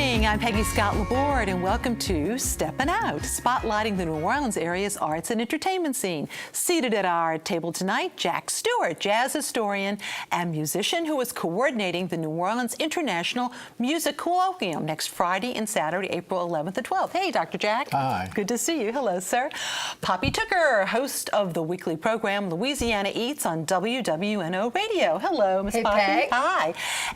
morning. I'm Peggy Scott Laborde, and welcome to Steppin Out, spotlighting the New Orleans area's arts and entertainment scene. Seated at our table tonight, Jack Stewart, jazz historian and musician who is coordinating the New Orleans International Music Colloquium next Friday and Saturday, April 11th and 12th. Hey, Dr. Jack. Hi. Good to see you. Hello, sir. Poppy Tooker, host of the weekly program Louisiana Eats on WWNO Radio. Hello, Miss Poppy. Peg. Hi.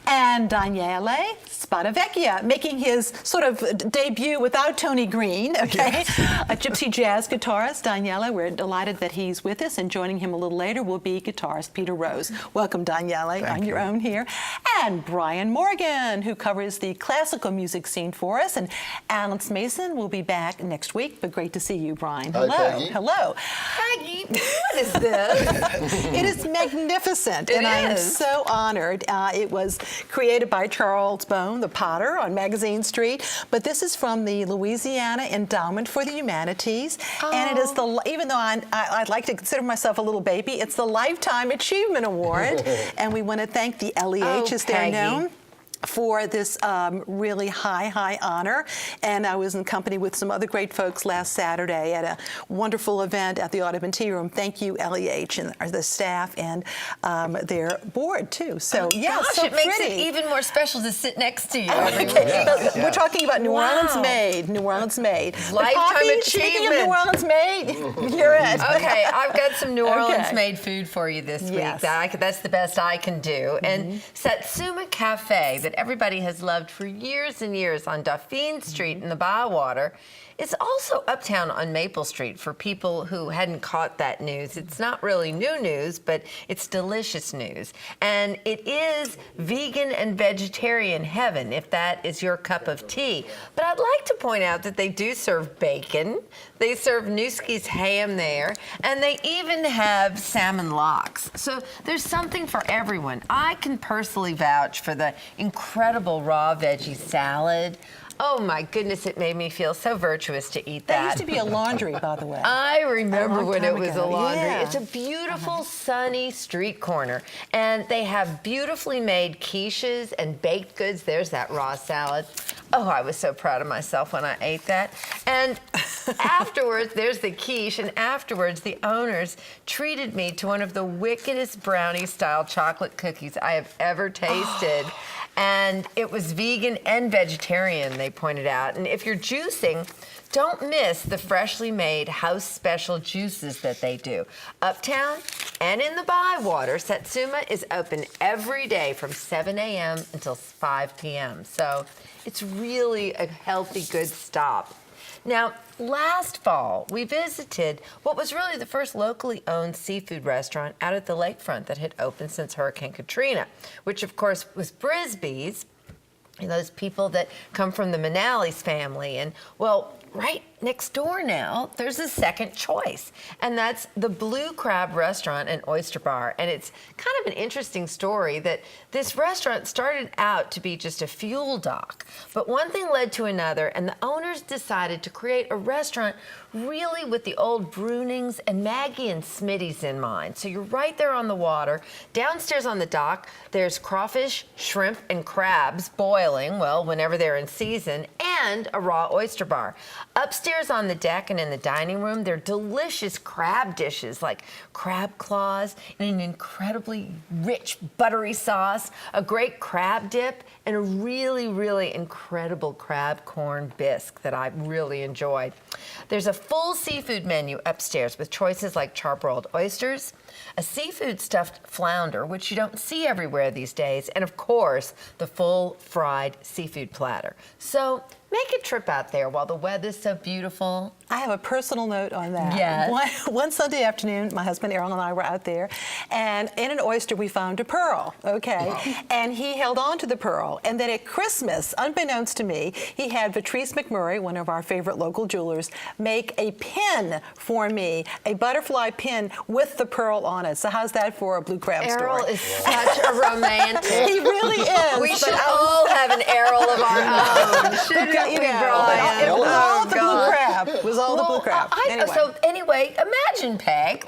And Daniele Spadavecchia, making his sort of debut without Tony Green, okay? Yes. A Gypsy Jazz guitarist, Daniele. We're delighted that he's with us, and joining him a little later will be guitarist Peter Rose. Welcome, Daniele, on your own here. And Brian Morgan, who covers the classical music scene for us, and Alex Mason will be back next week, but great to see you, Brian. Hi, Hello. Peggy. Hello. Peggy, what is this? It is magnificent, It and I am is. so honored. It was created by Charles Bone, the potter, on Magazine Street, but this is from the Louisiana Endowment for the Humanities, and it is the, even though I'd like to consider myself a little baby, it's the Lifetime Achievement Award, and we want to thank the LEH, as they're Peggy. known, for this really high honor. And I was in company with some other great folks last Saturday at a wonderful event at the Audubon Tea Room. Thank you, LEH, and the staff and their board, too. So, yeah, Gosh, so it makes pretty. it even more special to sit next to you. Okay, but we're talking about New Wow. Orleans Made. New Orleans Made. But Lifetime Poppy, speaking of New achievement. Orleans Made, you're it. Okay, I've got some New Orleans Okay. made food for you this Yes. week. That's the best I can do. And Satsuma Cafe, that everybody has loved for years and years on Dauphine Street in the Bywater, is also uptown on Maple Street for people who hadn't caught that news. It's not really new news, but it's delicious news. And it is vegan and vegetarian heaven, if that is your cup of tea. But I'd like to point out that they do serve bacon. They serve Newski's ham there, and they even have salmon lox. So there's something for everyone. I can personally vouch for the incredible raw veggie salad. Oh my goodness, it made me feel so virtuous to eat that. That used to be a laundry, by the way. I remember A long when it time was ago. a laundry. Yeah. It's a beautiful, sunny street corner. And they have beautifully made quiches and baked goods. There's that raw salad. Oh, I was so proud of myself when I ate that. And afterwards, there's the quiche. And afterwards, the owners treated me to one of the wickedest brownie-style chocolate cookies I have ever tasted. And it was vegan and vegetarian, they pointed out. And if you're juicing, don't miss the freshly made house special juices that they do. Uptown and in the Bywater, Satsuma is open every day from 7 a.m. until 5 p.m. So it's really a healthy, good stop. Now, last fall, we visited what was really the first locally owned seafood restaurant out at the lakefront that had opened since Hurricane Katrina, which, of course, was Brisby's, and those people that come from the Manally's family. And, well, right next door now, there's a second choice, and that's the Blue Crab Restaurant and Oyster Bar. And it's kind of an interesting story that this restaurant started out to be just a fuel dock, but one thing led to another, and the owners decided to create a restaurant really with the old Brunings and Maggie and Smitty's in mind. So you're right there on the water. Downstairs on the dock, there's crawfish, shrimp, and crabs boiling, well, whenever they're in season, and a raw oyster bar. Upstairs on the deck and in the dining room, there are delicious crab dishes like crab claws in an incredibly rich, buttery sauce, a great crab dip, and a really, really incredible crab corn bisque that I really enjoyed. There's a full seafood menu upstairs with choices like charbroiled oysters, a seafood stuffed flounder, which you don't see everywhere these days, and of course, the full fried seafood platter. So make a trip out there while the weather's so beautiful. I have a personal note on that. Yes. One Sunday afternoon, my husband Errol and I were out there, and in an oyster we found a pearl, okay? Wow. And he held on to the pearl, and then at Christmas, unbeknownst to me, he had Patrice McMurray, one of our favorite local jewelers, make a pin for me, a butterfly pin with the pearl on it. So how's that for a blue crab story? Errol is such a romantic. He really is. We but should I- all have an Errol of our own. Shouldn't you we, know, Brian? it was all Oh, the blue God. crab. It was all the blue crab. So anyway, anyway, imagine, Peg.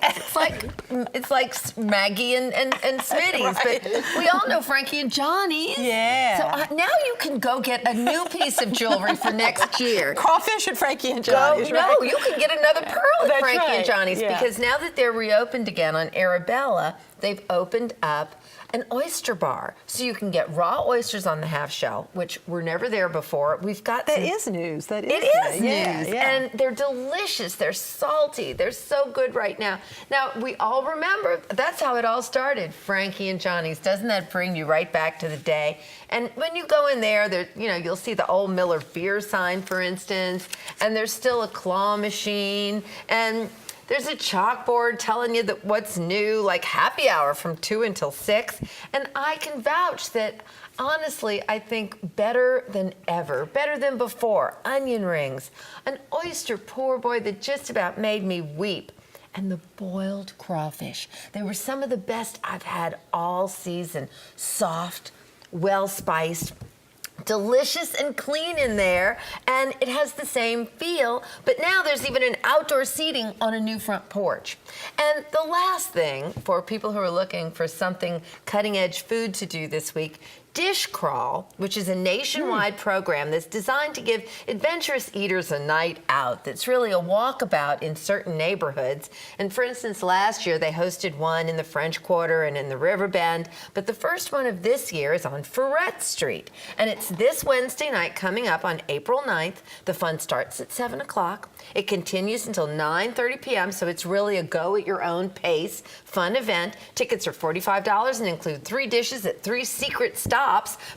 It's like Maggie and Smitty's, Right. but we all know Frankie and Johnny's. Yeah. So now you can go get a new piece of jewelry for next year. Crawfish at Frankie and Johnny's, right? No, you can get another pearl at That's Frankie right. and Johnny's, Yeah. because now that they're reopened again on Arabella, they've opened up an oyster bar. So you can get raw oysters on the half shell, which were never there before. We've got That is news. That is It is news. Yeah, news. yeah. And they're delicious. They're salty. They're so good right now. Now, we all remember, that's how it all started, Frankie and Johnny's. Doesn't that bring you right back to the day? And when you go in there, you'll see the old Miller beer sign, for instance, and there's still a claw machine, and there's a chalkboard telling you that what's new, like happy hour from 2 until 6. And I can vouch that, honestly, I think better than ever, better than before. Onion rings, an oyster poor boy that just about made me weep, and the boiled crawfish. They were some of the best I've had all season. Soft, well-spiced, delicious and clean in there, and it has the same feel, but now there's even an outdoor seating on a new front porch. And the last thing, for people who are looking for something cutting-edge food to do this week, Dish Crawl, which is a nationwide program that's designed to give adventurous eaters a night out. That's really a walkabout in certain neighborhoods. And for instance, last year they hosted one in the French Quarter and in the River Bend. But the first one of this year is on Ferret Street. And it's this Wednesday night coming up on April 9th. The fun starts at 7 o'clock. It continues until 9:30 p.m., so it's really a go at your own pace, fun event. Tickets are $45 and include 3 dishes at 3 secret stops.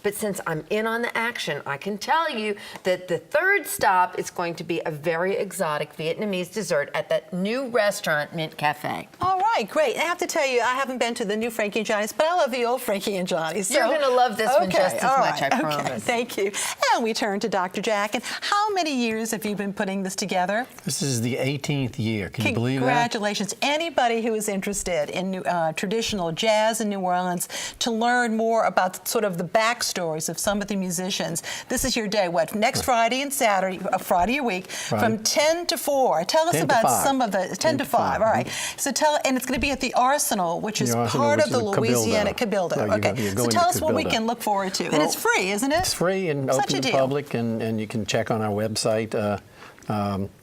But since I'm in on the action, I can tell you that the third stop is going to be a very exotic Vietnamese dessert at that new restaurant, Mint Cafe. All right, great. I have to tell you, I haven't been to the new Frankie and Johnny's, but I love the old Frankie and Johnny's. So. You're going to love this one just as all much, right, I okay, promise. thank you. And we turn to Dr. Jack. And how many years have you been putting this together? This is the 18th year. Can you believe that? Congratulations. Anybody who is interested in traditional jazz in New Orleans to learn more about sort of the backstories of some of the musicians, this is your day. What, next Friday and Saturday, Friday a week, from 10 to 4. Tell us 10 to about 5. some of the 10 to 5. All right. So and it's going to be at the Arsenal, which is part of the Louisiana Cabildo. Right, Okay. So tell us what we can look forward to. And it's free, isn't it? It's free and Such open a to the deal. public, and you can check on our website,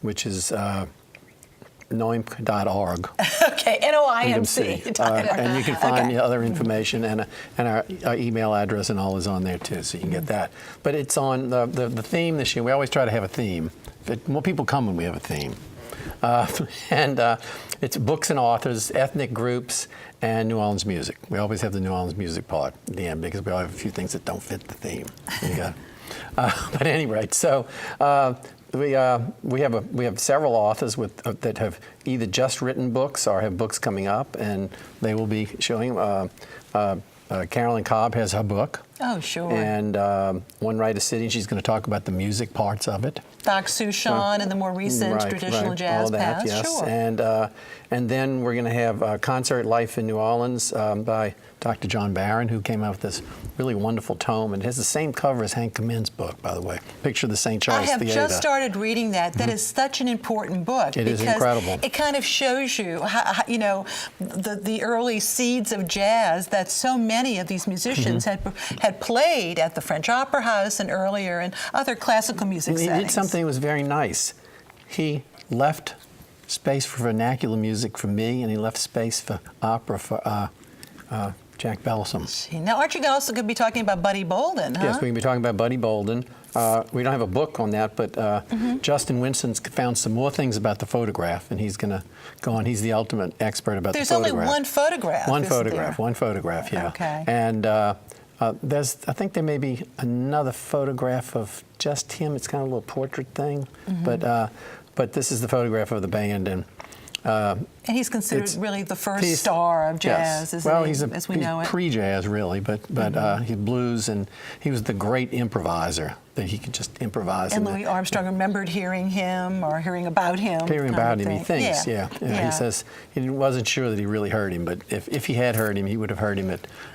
which is noimc.org. Okay, NOIMC. And you can find other information, and our email address and all is on there too, so you can get that. But it's on the theme this year. We always try to have a theme. More people come when we have a theme. It's books and authors, ethnic groups, and New Orleans music. We always have the New Orleans music part at the end because we all have a few things that don't fit the theme. But at any rate, so we have several authors that have either just written books or have books coming up, and they will be showing. Carolyn Cobb has her book. Oh, sure. And One Right is Sitting. She's going to talk about the music parts of it. Doc Souchon and the more recent traditional jazz all that, past. yes. Sure. And then we're going to have Concert Life in New Orleans by Dr. John Barron, who came out with this really wonderful tome. And it has the same cover as Hank Kamin's book, by the way. Picture the St. Charles Theater. I have just started reading that. That is such an important book. It is incredible. It kind of shows you, how, the early seeds of jazz that so many of these musicians had played at the French Opera House and earlier and other classical music settings. He did something that was very nice. He left space for vernacular music for me, and he left space for opera for Jack Bellison. Now, aren't you also going to be talking about Buddy Bolden, huh? Yes, we're going to be talking about Buddy Bolden. We don't have a book on that, but Justin Winston's found some more things about the photograph, and he's going to go on. He's the ultimate expert about the photograph. There's only one photograph. One photograph, yeah. Okay. And I think there may be another photograph of just him. It's kind of a little portrait thing, but this is the photograph of the band, and he's considered really the first star of jazz, yes. isn't he, he's as we know it? Pre-jazz, really, but he's blues, and he was the great improviser. that he could just improvise. And that- Louis Armstrong remembered hearing him or hearing about him. Hearing kind about of him, he thing. thinks, yeah. He says he wasn't sure that he really heard him, but if he had heard him, he would have heard him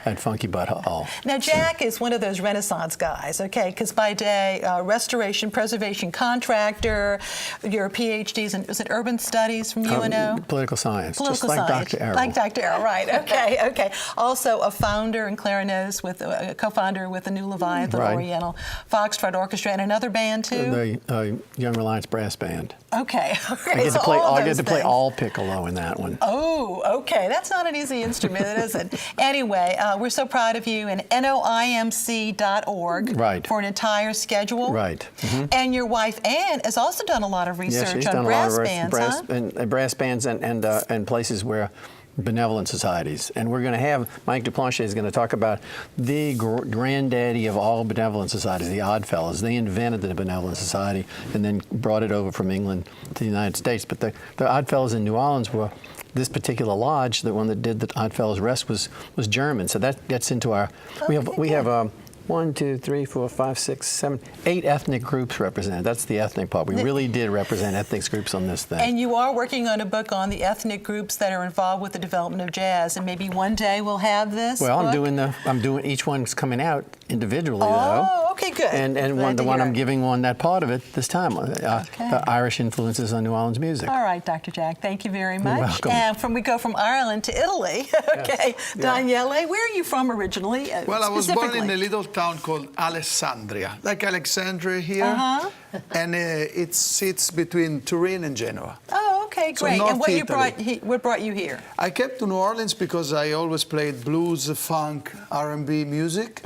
at Funky Butt Hall. Now, Jack is one of those Renaissance guys, okay? Because by day, restoration, preservation contractor, your PhDs in, was it urban studies from UNO? Political science, Political just like science. Dr. Errol. Like Dr. Errol, right, okay, okay. Also a founder and clarinetist with, a co-founder with the New Leviathan Right. Oriental Foxtrot Orchestra and another band too? The Young Reliance Brass Band. Okay, all right. I get so to play. all I get those to play things. all piccolo in that one. Oh, okay. That's not an easy instrument, is it? Anyway, we're so proud of you. And noimc.org Right. for an entire schedule. Right. Mhm. And your wife Ann has also done a lot of Yeah, research she's on done brass a lot of bands, brass, huh? and brass bands and places where benevolent societies. And we're going to have Mike Duplanche is going to talk about the granddaddy of all benevolent societies, the Oddfellows. They invented the benevolent society and then brought it over from England to the United States. But the Oddfellows in New Orleans were. This particular lodge, the one that did the Oddfellows Rest, was German. So that gets into our. We have 1, 2, 3, 4, 5, 6, 7, 8 ethnic groups represented. That's the ethnic part. We really did represent ethnic groups on this thing. And you are working on a book on the ethnic groups that are involved with the development of jazz, and maybe one day we'll have this. Well, book? I'm doing each one's coming out individually though. Oh, okay, good. And Glad to the one hear I'm it. giving one that part of it this time. The Irish influences on New Orleans music. All right, Dr. Jack, thank you very much. welcome. And we go from Ireland to Italy. Okay, Daniele, where are you from originally? Well, I was born in specifically? a little town called Alessandria, like Alexandria here, and it sits between Turin and Genoa. Oh, okay, So great. North And what Italy. what brought you here? I kept to New Orleans because I always played blues, funk, R&B music,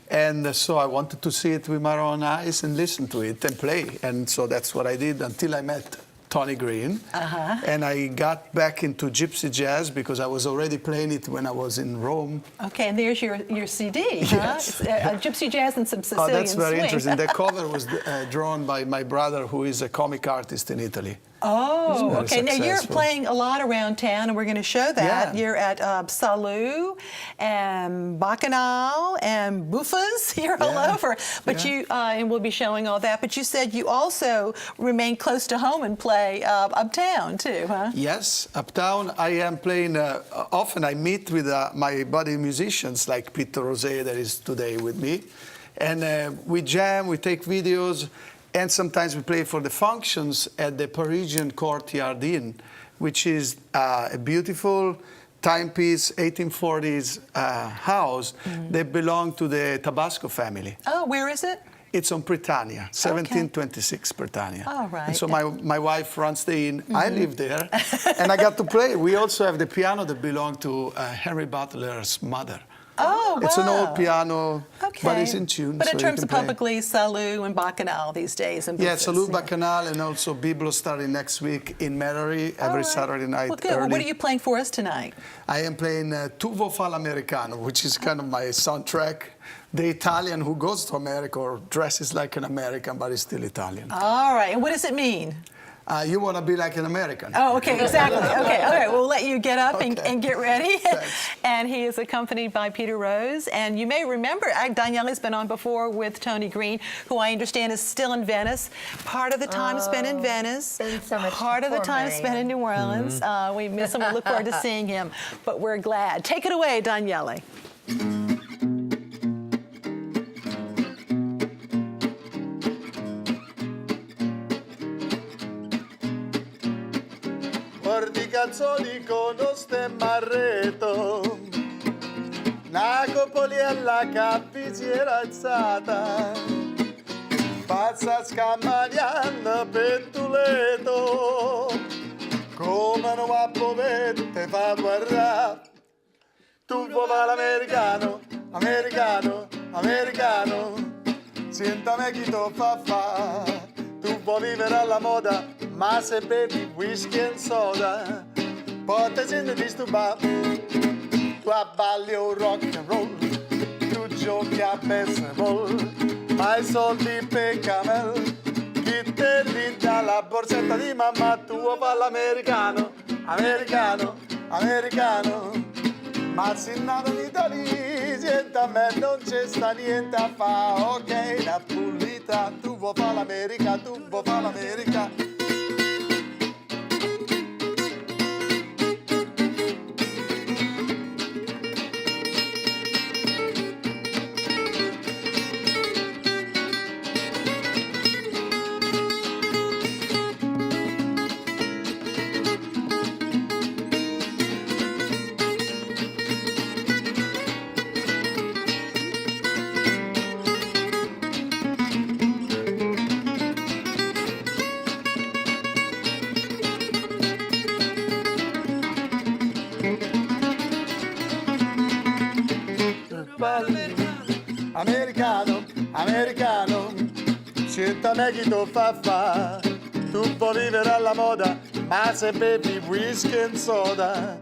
and so I wanted to see it with my own eyes and listen to it and play, and so that's what I did until I met Tony Green, and I got back into Gypsy Jazz because I was already playing it when I was in Rome. Okay, and there's your CD, Yes. huh? It's, Gypsy Jazz and some Sicilian Oh, that's very swing. interesting. The cover was drawn by my brother, who is a comic artist in Italy. Oh, very okay. Now you're successful. playing a lot around town, and we're going to show that. Yeah. You're at Salou and Bacchanal and Buffas. You're all Yeah. over. But you, and we'll be showing all that. But you said you also remain close to home and play uptown too, huh? Yes, uptown I am playing, often I meet with my buddy musicians like Peter Rosé that is today with me. And we jam, we take videos, and sometimes we play for the functions at the Parisian Courtyard Inn, which is a beautiful timepiece 1840s house that belonged to the Tabasco family. Oh, where is it? It's on Britannia, 1726 Britannia. All right. And so my wife runs the inn. I live there, and I got to play. We also have the piano that belonged to Henry Butler's mother. Oh, wow. It's an old piano, Okay. but it's in tune. But in so you terms can of play. publicly, Salou and Bacchanal these days. And Yeah, Buffas, Salute Bacchanal and also Biblo starting next week in Metairie All every right. Saturday night Well, good. early. Well, what are you playing for us tonight? I am playing Tuvo fa l'americano, which is kind of my soundtrack. The Italian who goes to America or dresses like an American, but is still Italian. All right. And what does it mean? You want to be like an American. Oh, okay, exactly. Okay, all right. We'll let you get up Okay. and get ready. Thanks. And he is accompanied by Peter Rose. And you may remember, Daniele's been on before with Tony Green, who I understand is still in Venice. Part of the time spent in Venice. been so much Part of the before, time spent in New Orleans. We miss him. We look forward to seeing him. But we're glad. Take it away, Daniele. Porti canzoni con lo stemmarretto, una copoliella cappizziera alzata, pazza scammaniando pentuleto, come non va povette fa guardare. Tu vuoi fare l'americano, americano, americano, sentame chi to fa fa. Tu vuoi vivere alla moda, ma se bevi whisky e soda, poi ti senti disturbato. Tu abballi un rock and roll, tu giochi a baseball, ma i soldi per camel, chi te li dà la borsetta di mamma, tu vuoi fare l'americano, americano, americano. ma se nato in Italia, senta a me non c'è sta niente a fa, ok, una pulita, tu vuoi fa l'America, tu vuoi fa l'America. Americano, americano, scettami chi tu fa, tu puoi vivere alla moda, ma se bevi whisky e soda,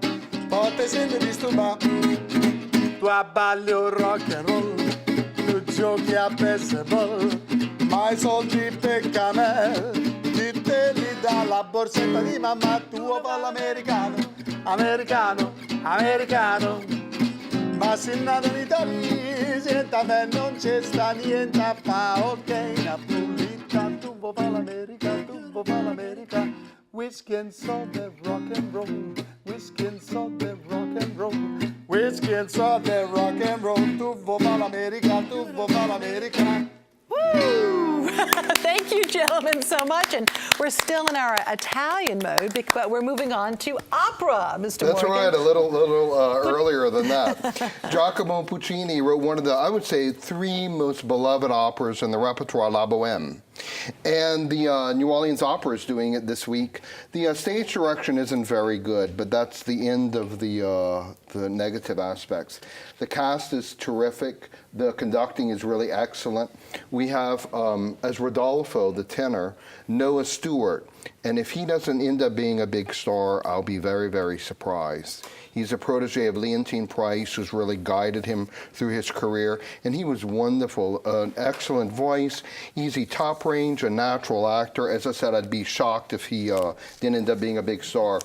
poi ti senti disturbato, tu abballi un rock and roll, tu giochi a baseball, ma i soldi per camel, chi te li dà la borsetta di mamma, tu vuoi fare l'americano, americano, americano, ma se nato in Italia, senta a me non c'è sta niente a fa, ok, una pulita, tu vuoi fare l'America, tu vuoi fare l'America, whisky and soda, rock and roll, whisky and soda, rock and roll, whisky and soda, rock and roll, tu vuoi fare l'America, tu vuoi fare l'America. Woo! Thank you, gentlemen, so much. And we're still in our Italian mode, but we're moving on to opera, Mr. That's Morgan. right, a little earlier than that. Giacomo Puccini wrote one of the, I would say, 3 most beloved operas in the repertoire, La Boheme. And the New Orleans Opera is doing it this week. The stage direction isn't very good, but that's the end of the negative aspects. The cast is terrific. The conducting is really excellent. We have, as Rodolfo, the tenor, Noah Stewart. And if he doesn't end up being a big star, I'll be very, very surprised. He's a protege of Leontine Price, who's really guided him through his career, and he was wonderful, an excellent voice, easy top range, a natural actor. As I said, I'd be shocked if he didn't end up being a big star.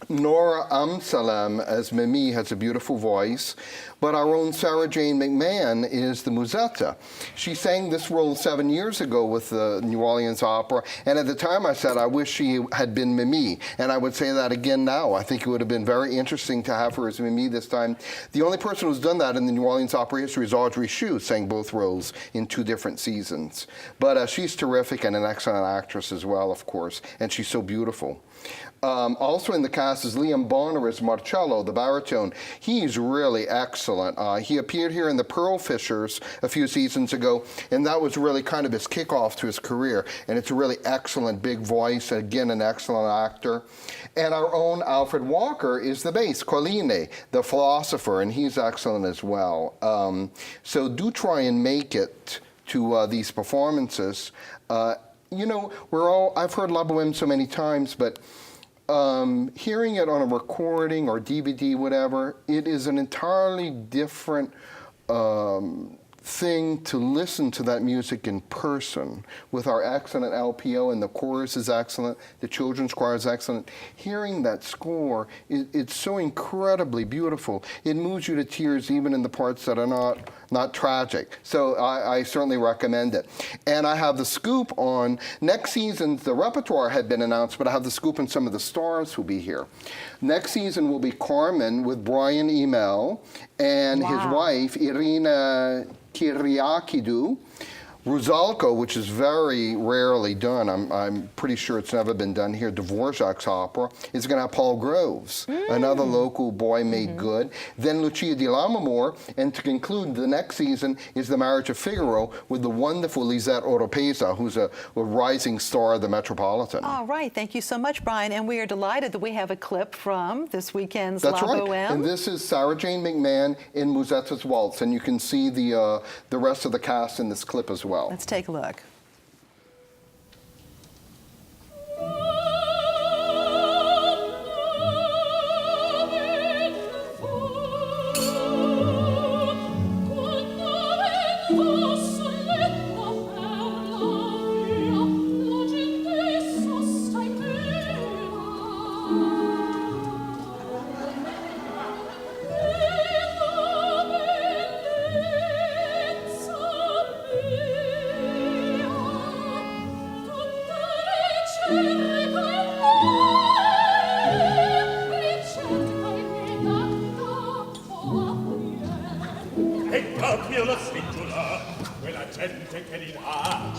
Nora Amsalem as Mimi has a beautiful voice, but our own Sarah Jane McMahon is the Musetta. She sang this role 7 years ago with the New Orleans Opera, and at the time I said I wish she had been Mimi, and I would say that again now. I think it would have been very interesting to have her as Mimi this time. The only person who's done that in the New Orleans Opera history is Audrey Hsu, sang both roles in 2 different seasons. But she's terrific and an excellent actress as well, of course, and she's so beautiful. Also in the cast is Liam Bonner as Marcello, the baritone. He's really excellent. He appeared here in the Pearl Fishers a few seasons ago, and that was really kind of his kickoff to his career. And it's a really excellent big voice, again, an excellent actor. And our own Alfred Walker is the bass, Colline, the philosopher, and he's excellent as well. So do try and make it to these performances. You know, I've heard La Boheme so many times, but hearing it on a recording or DVD, whatever, it is an entirely different thing to listen to that music in person with our excellent LPO, and the chorus is excellent, the children's choir is excellent. Hearing that score, it's so incredibly beautiful. It moves you to tears even in the parts that are not tragic. So I certainly recommend it. And I have the scoop on next season. The repertoire had been announced, but I have the scoop on some of the stars who'll be here. Next season will be Carmen with Brian Email and his wife, Irina Kyriakidou. Rusalka, which is very rarely done, I'm pretty sure it's never been done here, Dvorak's opera, is going to have Paul Groves, another local boy made good. Then Lucia di Lammermoor, and to conclude, the next season is The Marriage of Figaro with the wonderful Lisette Oropesa, who's a rising star of the Metropolitan. All right, thank you so much, Brian, and we are delighted that we have a clip from this weekend's That's La right. Boheme. And this is Sarah Jane McMahon in Musetta's Waltz, and you can see the rest of the cast in this clip as well. Let's take a look. E proprio lo sento là, quella gente che li dà.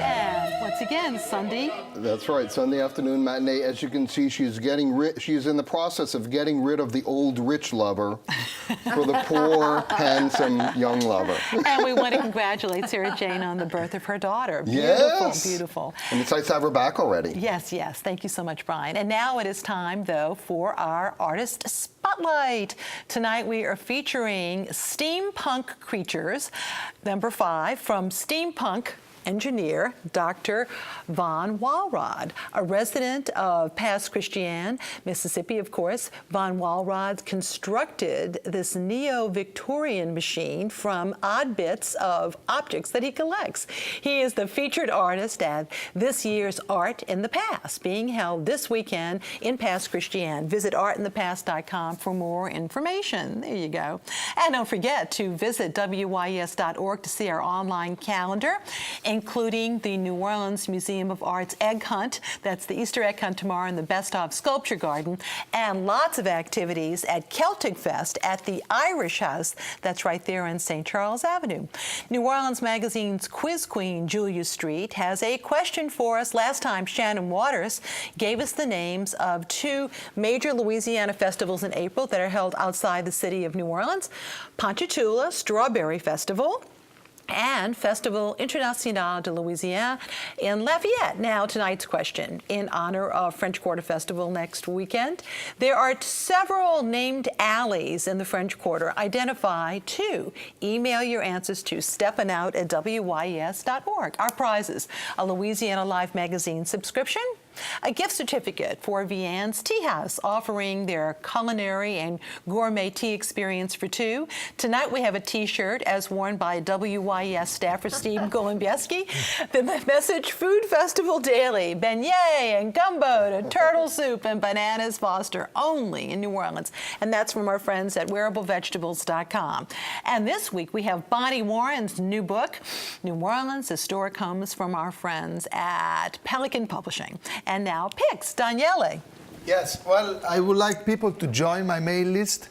And once again, Sunday. That's right, Sunday afternoon matinee. As you can see, she's in the process of getting rid of the old rich lover for the poor, handsome young lover. And we want to congratulate Sarah Jane on the birth of her daughter. Beautiful, Yes. beautiful. And it's nice to have her back already. Yes, yes. Thank you so much, Brian. And now it is time, though, for our artist spotlight. Tonight we are featuring Steampunk Creatures, number 5, from Steampunk engineer Dr. Von Walrod, a resident of Pass Christian, Mississippi, of course. Von Walrod constructed this neo-Victorian machine from odd bits of objects that he collects. He is the featured artist at this year's Art in the Past, being held this weekend in Pass Christian. Visit artinthepast.com for more information. There you go. And don't forget to visit WYES.org to see our online calendar, including the New Orleans Museum of Art's Egg Hunt. That's the Easter Egg Hunt tomorrow in the Best of Sculpture Garden, and lots of activities at Celtic Fest at the Irish House. That's right there on St. Charles Avenue. New Orleans Magazine's quiz queen, Julia Street, has a question for us. Last time, Shannon Waters gave us the names of 2 major Louisiana festivals in April that are held outside the city of New Orleans: Ponchatoula Strawberry Festival and Festival International de Louisiana in Lafayette. Now, tonight's question, in honor of French Quarter Festival next weekend. There are several named alleys in the French Quarter. Identify 2. Email your answers to steppinout@wyes.org. Our prizes: a Louisiana Live magazine subscription, a gift certificate for Vianne's Tea House, offering their culinary and gourmet tea experience for 2. Tonight we have a T-shirt as worn by WYES staffer Steve Golombieski. The message: Food Festival Daily, beignet and gumbo to turtle soup and bananas Foster, only in New Orleans. And that's from our friends at wearablevegetables.com. And this week we have Bonnie Warren's new book, New Orleans: A Story, comes from our friends at Pelican Publishing. And now picks, Daniele. Yes, well, I would like people to join my mail list,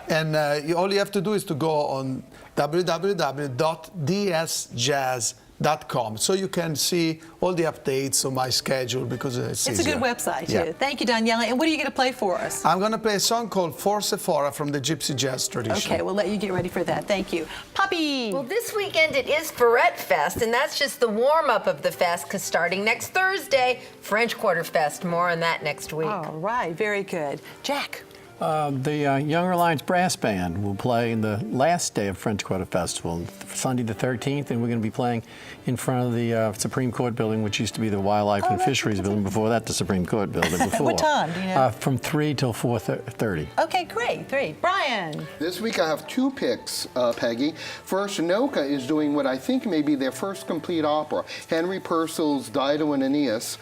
and all you have to do is to go on www.dsjazz.com, so you can see all the updates on my schedule, because it's It's a good website, too. Yeah. Thank you, Daniele. And what are you going to play for us? I'm going to play a song called For Sephora from the Gypsy Jazz tradition. Okay, we'll let you get ready for that. Thank you. Poppy! Well, this weekend it is Ferret Fest, and that's just the warm-up of the fest, because starting next Thursday, French Quarter Fest. More on that next week. All right, very good. Jack. The Young Reliance Brass Band will play in the last day of French Quarter Festival, Sunday the 13th, and we're going to be playing in front of the Supreme Court building, which used to be the Wildlife and Fisheries building. Before that, the Supreme Court building. Before. What time, do you know? From 3 till 4:30. Okay, great. 3. Brian. This week I have 2 picks, Peggy. First, Noka is doing what I think may be their first complete opera, Henry Purcell's Dido and Aeneas,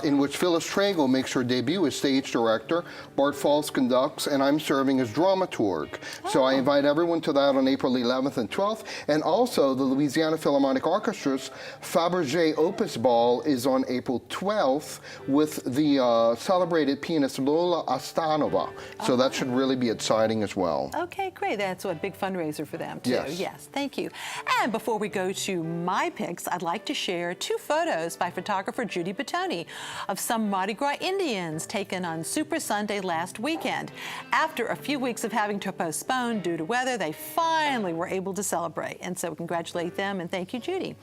in which Phyllis Tragle makes her debut as stage director. Bart Falls conducts. workshops, and I'm serving as dramaturg. So I invite everyone to that on April 11th and 12th. And also the Louisiana Philharmonic Orchestra's Fabergé Opus Ball is on April 12th with the celebrated pianist Lola Astanova. So that should really be exciting as well. Okay, great. That's a big fundraiser for them, too. Yes. Thank you. And before we go to my picks, I'd like to share 2 photos by photographer Judy Bottoni of some Mardi Gras Indians taken on Super Sunday last weekend. After a few weeks of having to postpone due to weather, they finally were able to celebrate. And so congratulate them and thank you, Judy.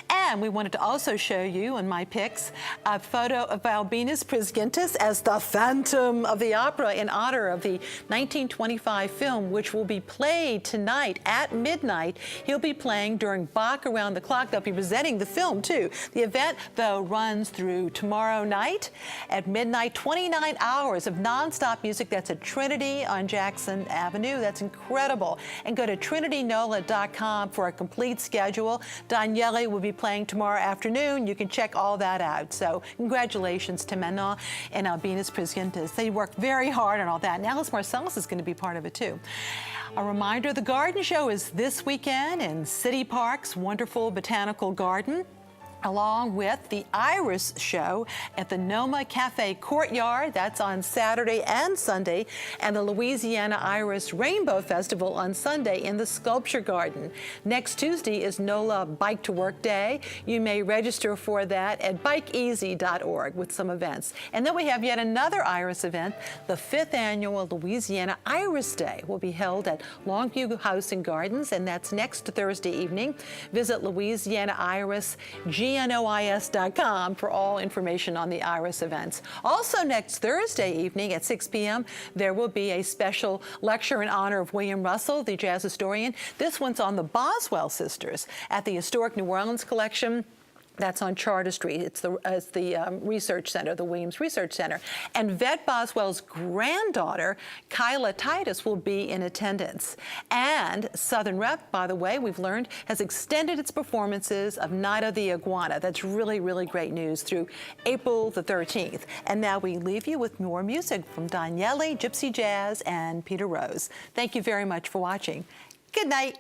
And we wanted to also show you in my picks a photo of Albinus Prisgintis as the Phantom of the Opera in honor of the 1925 film, which will be played tonight at midnight. He'll be playing during Bach Around the Clock. They'll be presenting the film, too. The event, though, runs through tomorrow night at midnight, 29 hours of nonstop music. That's at Trinity on Jackson Avenue. That's incredible. And go to trinitynola.com for a complete schedule. Daniele will be playing tomorrow afternoon. You can check all that out. So congratulations to Manon and Albinus Prisgintis. They worked very hard on all that. And Alice Marcellus is going to be part of it, too. A reminder, the garden show is this weekend in City Park's wonderful botanical garden, along with the Iris Show at the Noma Cafe Courtyard. That's on Saturday and Sunday, and the Louisiana Iris Rainbow Festival on Sunday in the Sculpture Garden. Next Tuesday is NOLA Bike to Work Day. You may register for that at bikeeasy.org with some events. And then we have yet another Iris event. The 5th annual Louisiana Iris Day will be held at Longview House and Gardens, and that's next Thursday evening. Visit Louisiana Iris GNOIS.com for all information on the Iris events. Also next Thursday evening at 6 p.m., there will be a special lecture in honor of William Russell, the jazz historian. This one's on the Boswell sisters at the Historic New Orleans Collection. That's on Charter Street. It's the Research Center, the Williams Research Center. And Vet Boswell's granddaughter, Kyla Titus, will be in attendance. And Southern Rep, by the way, we've learned, has extended its performances of Night of the Iguana. That's really, really great news through April the 13th. And now we leave you with more music from Daniele, Gypsy Jazz, and Peter Rose. Thank you very much for watching. Good night.